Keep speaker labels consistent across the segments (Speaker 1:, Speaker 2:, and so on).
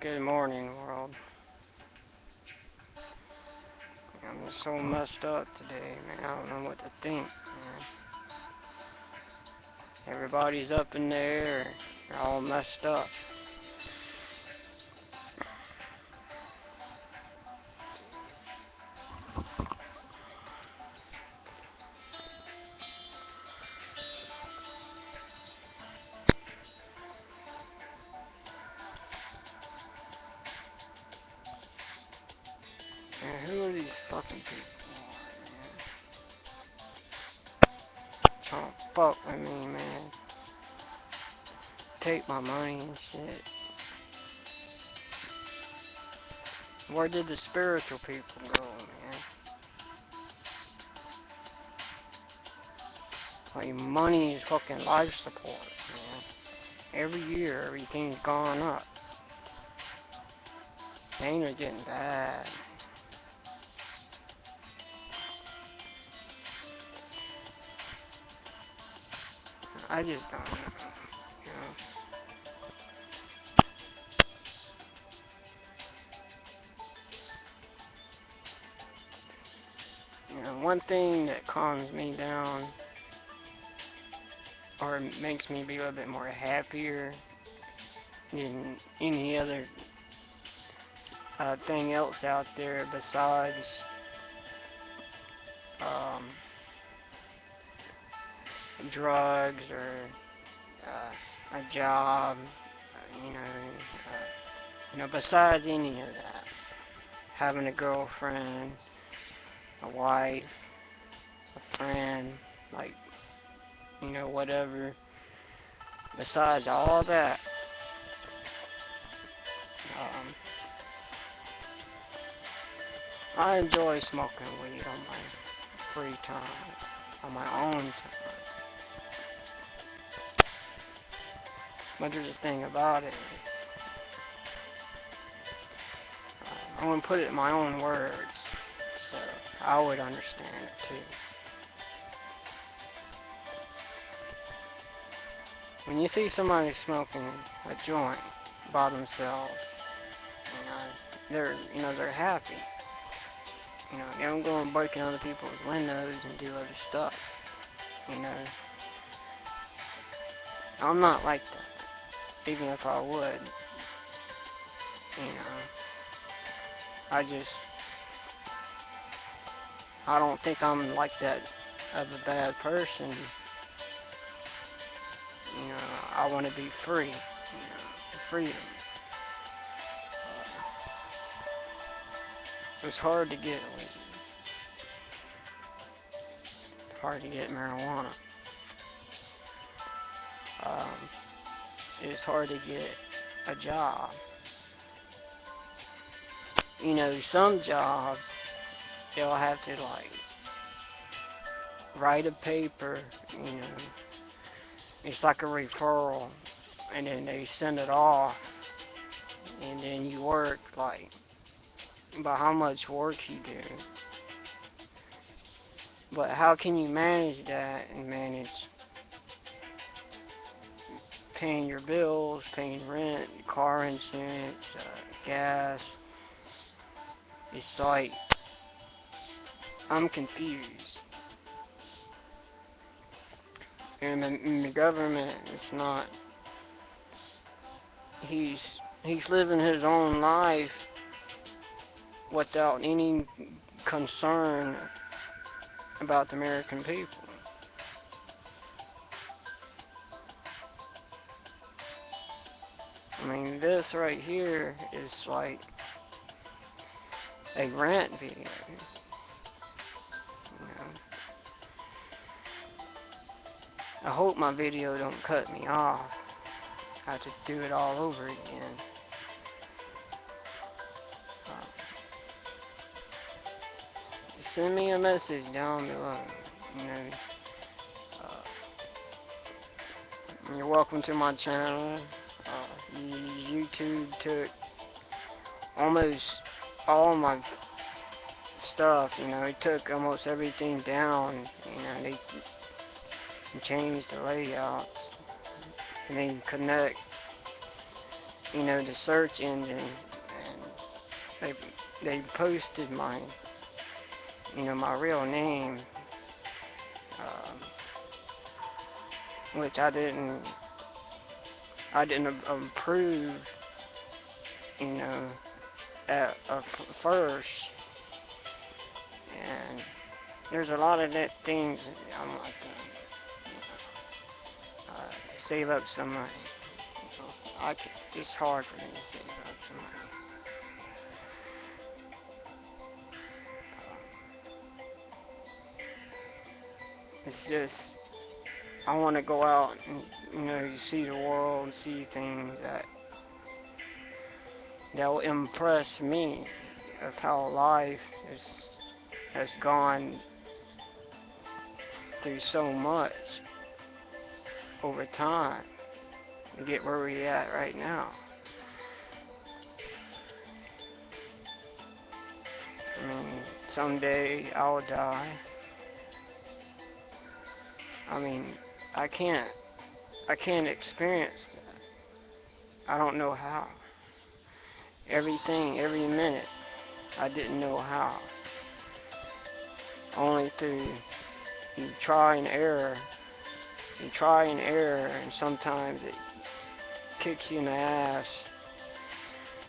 Speaker 1: Good morning, world. I'm just so messed up today, man. I don't know what to think, man. Everybody's up in the air. They're all messed up. Man, who are these fucking people, man? Trying to fuck with me, man. Take my money and shit. Where did the spiritual people go, man? Like, money is fucking life support, man. Every year, everything's gone up. Things are getting bad. I just don't know, you know. You know, one thing that calms me down or makes me be a little bit more happier than any other thing else out there besides drugs or a job, besides any of that, having a girlfriend, a wife, a friend, like, whatever. Besides all that, I enjoy smoking weed on my free time, on my own time. But there's a thing about it. I'm going to put it in my own words, so I would understand it too. When you see somebody smoking a joint by themselves, they're happy. They don't go and break in other people's windows and do other stuff. I'm not like that. Even if I would, I don't think I'm like that of a bad person. I want to be free. Freedom. It's hard to get weed. It's hard to get marijuana. It's hard to get a job. Some jobs, they'll have to, write a paper, it's like a referral, and then they send it off, and then you work, by how much work you do. But how can you manage that and manage paying your bills, paying rent, car insurance, gas? It's like, I'm confused. And the government is not, he's living his own life without any concern about the American people. This right here is like a rant video. I hope my video don't cut me off. I have to do it all over again. Send me a message down below. You're welcome to my channel. YouTube took almost all my stuff. It took almost everything down. They changed the layouts and then connect the search engine, and they they posted my real name, um, which I didn't approve, you know, at first, and there's a lot of that things I'm like save up some money. It's hard for me to save up some money. It's just I want to go out and see the world and see things that will impress me of how life has gone through so much over time to get where we're at right now. I mean, someday I'll die. I mean, I can't I can't experience that. I don't know how. Everything, every minute, I didn't know how. Only through you try and error, and sometimes it kicks you in the ass,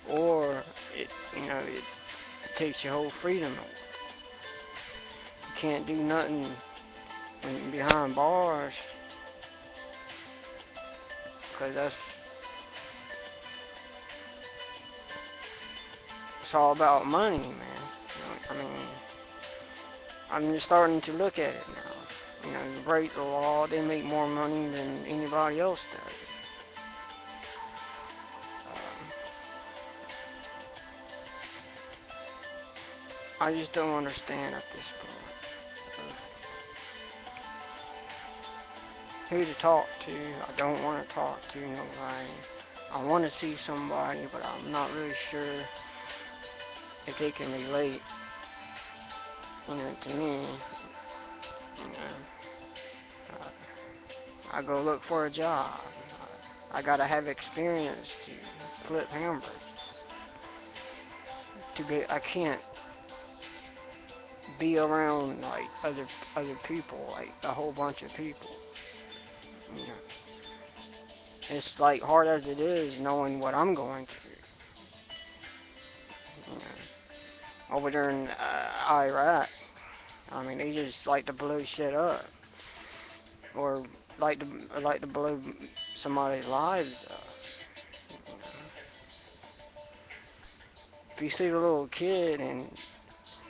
Speaker 1: or it takes your whole freedom. You can't do nothing when you're behind bars, because it's all about money, man. I mean, I'm just starting to look at it now. You break the law, they make more money than anybody else does. I just don't understand at this point who to talk to. I don't want to talk to nobody. I want to see somebody, but I'm not really sure if they can relate, to me. You know, I go look for a job. I gotta have experience to flip hammers. I can't be around like other people, like a whole bunch of people. You know, it's like hard as it is knowing what I'm going through. Over there in Iraq, I mean, they just like to blow shit up, or like to blow somebody's lives up. If you see the little kid and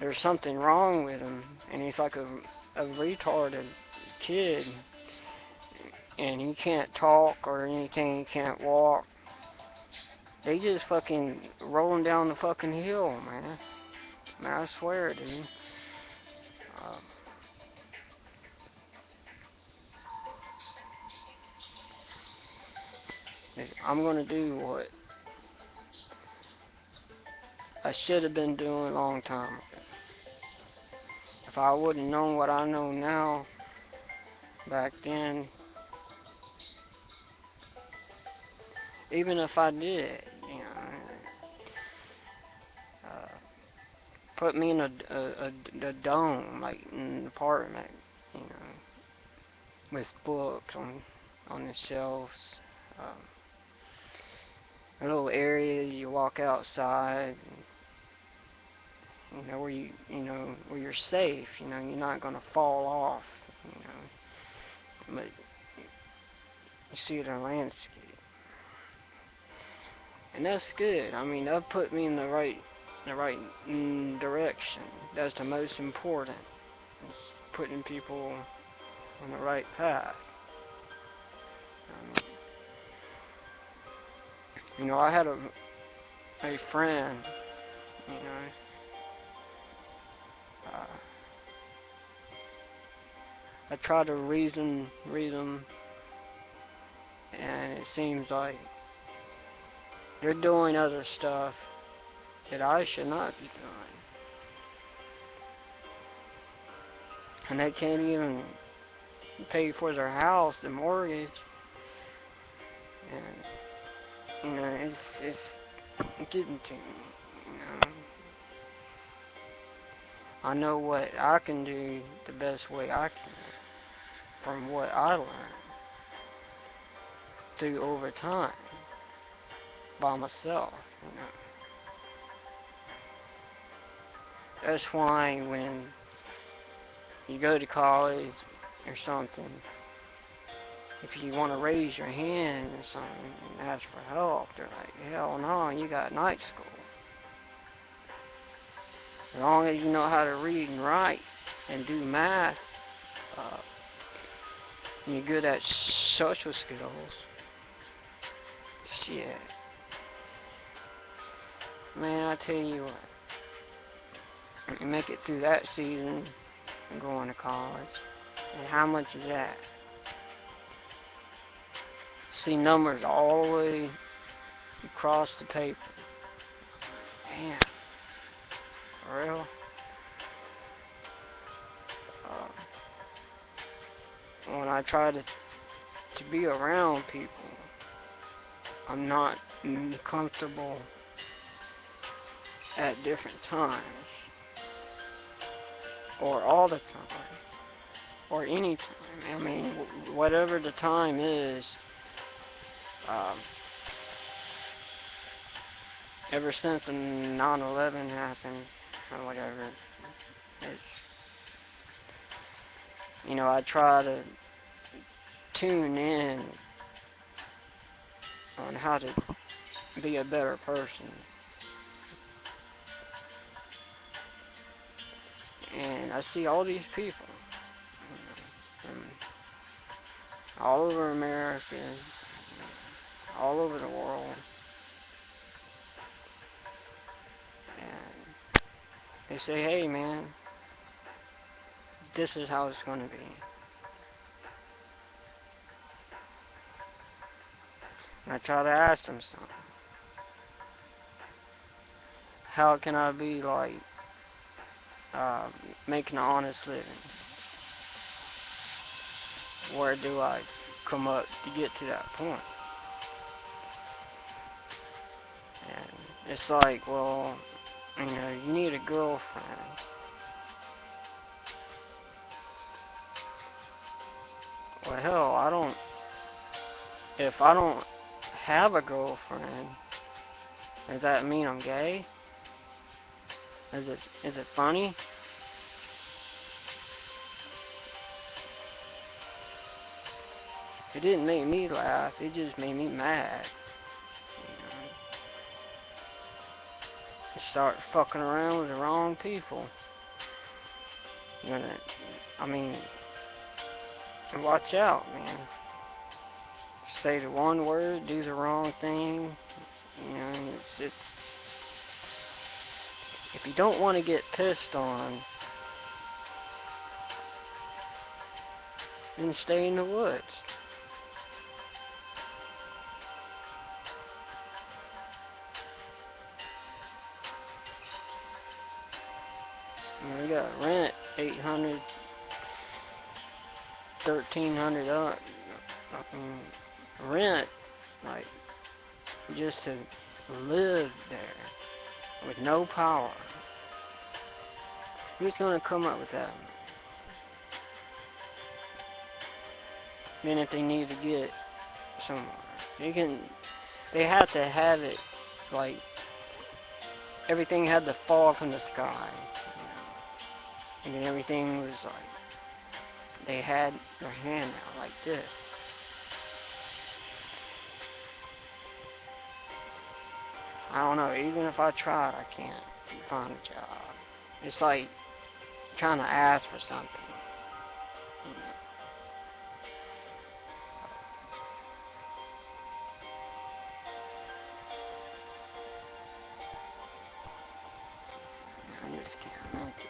Speaker 1: there's something wrong with him, and he's like a retarded kid, and he can't talk or anything, he can't walk, they just fucking roll him down the fucking hill, man. Man, I swear, dude. Um, I'm gonna do what I should have been doing a long time ago. If I wouldn't known what I know now back then, even if I did, uh, put me in a dome, like in an apartment, you know, with books on the shelves, um, a little area you walk outside, where you're safe, you're not gonna fall off, but you see the landscape, and that's good. I mean, that put me in the right direction. That's the most important. It's putting people on the right path. I had a friend, you know, I tried to reason with them, and it seems like they're doing other stuff that I should not be doing. And they can't even pay for their house, the mortgage. And it's getting to me. You know, I know what I can do the best way I can from what I learned through over time by myself. You know, that's why when you go to college or something, if you want to raise your hand or something and ask for help, they're like, hell no, you got night school. As long as you know how to read and write and do math, uh, and you're good at social skills, shit. Man, I tell you what, you make it through that season and going to college, and how much is that? See numbers all the way across the paper. Damn, for real? When I try to be around people, I'm not comfortable at different times, or all the time, or any time. I mean, whatever the time is, um, ever since the 9/11 happened, or whatever, it's, I try to tune in on how to be a better person. And I see all these people from all over America, all over the world, and they say, hey man, this is how it's going to be. And I try to ask them something. How can I be like making an honest living? Where do I come up to get to that point? And it's like, well, you need a girlfriend. Well, hell, if I don't have a girlfriend, does that mean I'm gay? Is it funny? It didn't make me laugh, it just made me mad. You start fucking around with the wrong people. I mean, watch out, man. Say the one word, do the wrong thing. It's if you don't want to get pissed on, then stay in the woods. We got rent 800, 1300 up. Rent, like, just to live there with no power. Who's gonna come up with that? Then if they need to get somewhere, they have to have it, like, everything had to fall from the sky. And then everything was like, they had their hand out like this. I don't know, even if I tried, I can't find a job. It's like trying to ask for something. I just can't make it.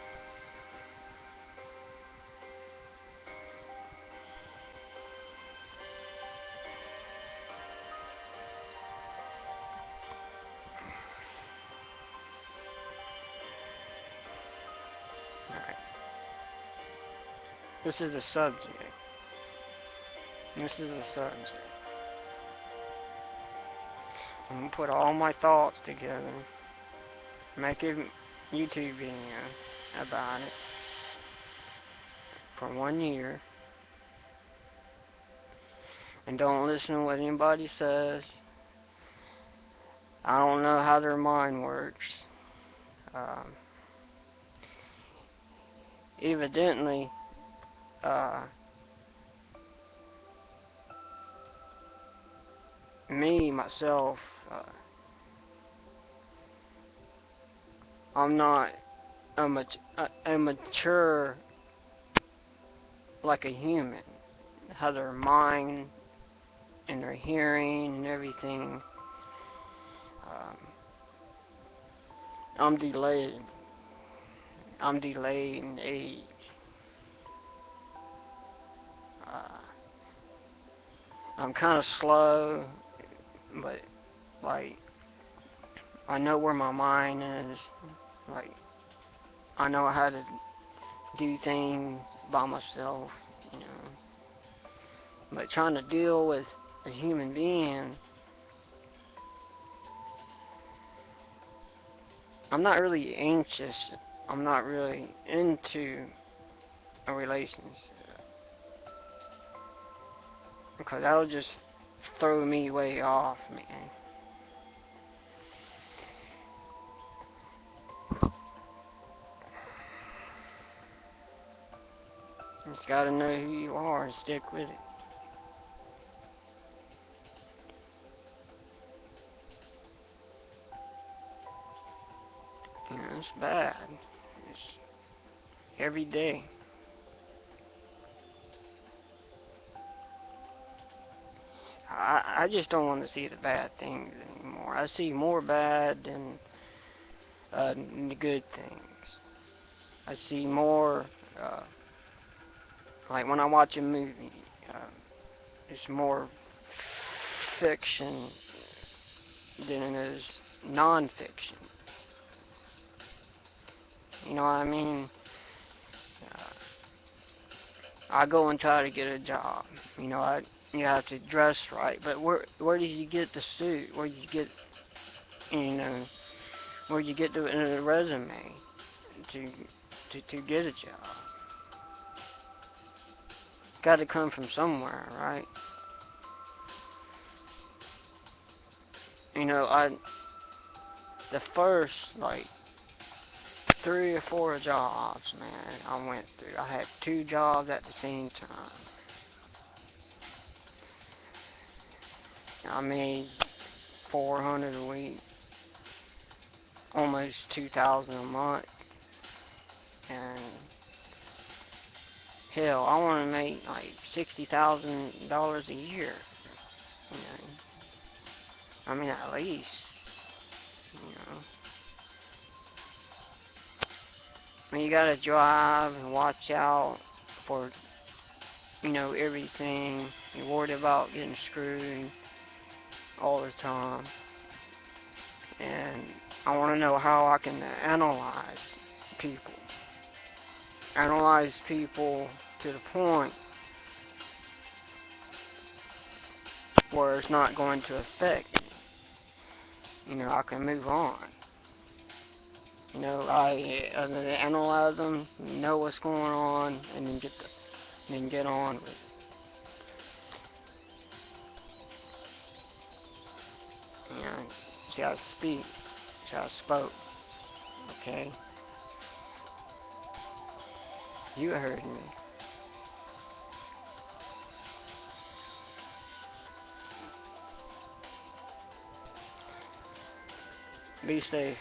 Speaker 1: Alright. This is the subject. This is the subject. I'm gonna put all my thoughts together, make a YouTube video about it for 1 year, and don't listen to what anybody says. I don't know how their mind works. Um, Evidently, uh, me, myself, uh, I'm not a mature like a human. How their mind and their hearing and everything. Um, I'm delayed. I'm delayed in age. Uh, I'm kind of slow, but like I know where my mind is. Like I know how to do things by myself, you know. But trying to deal with a human being, I'm not really anxious. I'm not really into a relationship because that'll just throw me way off, man. You just gotta know who you are and stick with it. You know, it's bad. It's every day. I just don't want to see the bad things anymore. I see more bad than the good things. I see more, uh, like when I watch a movie, it's more fiction than it is non-fiction. You know what I mean? Uh, I go and try to get a job. You know, you have to dress right, but where did you get the suit? Where did you get, you know, where did you get the resume to to get a job? Got to come from somewhere, right? You know, the first like 3 or 4 jobs, man, I went through. I had 2 jobs at the same time. I made 400 a week, almost 2,000 a month, and hell, I want to make like $60,000 a year. You know, I mean at least. You know, I mean you gotta drive and watch out for everything. You're worried about getting screwed all the time, and I want to know how I can people. Analyze people to the point where it's not going to affect me. I can move on. Other than analyze them, know what's going on, and then get on with it. You know, see how I speak, see how I spoke. Okay, you heard me. Be safe.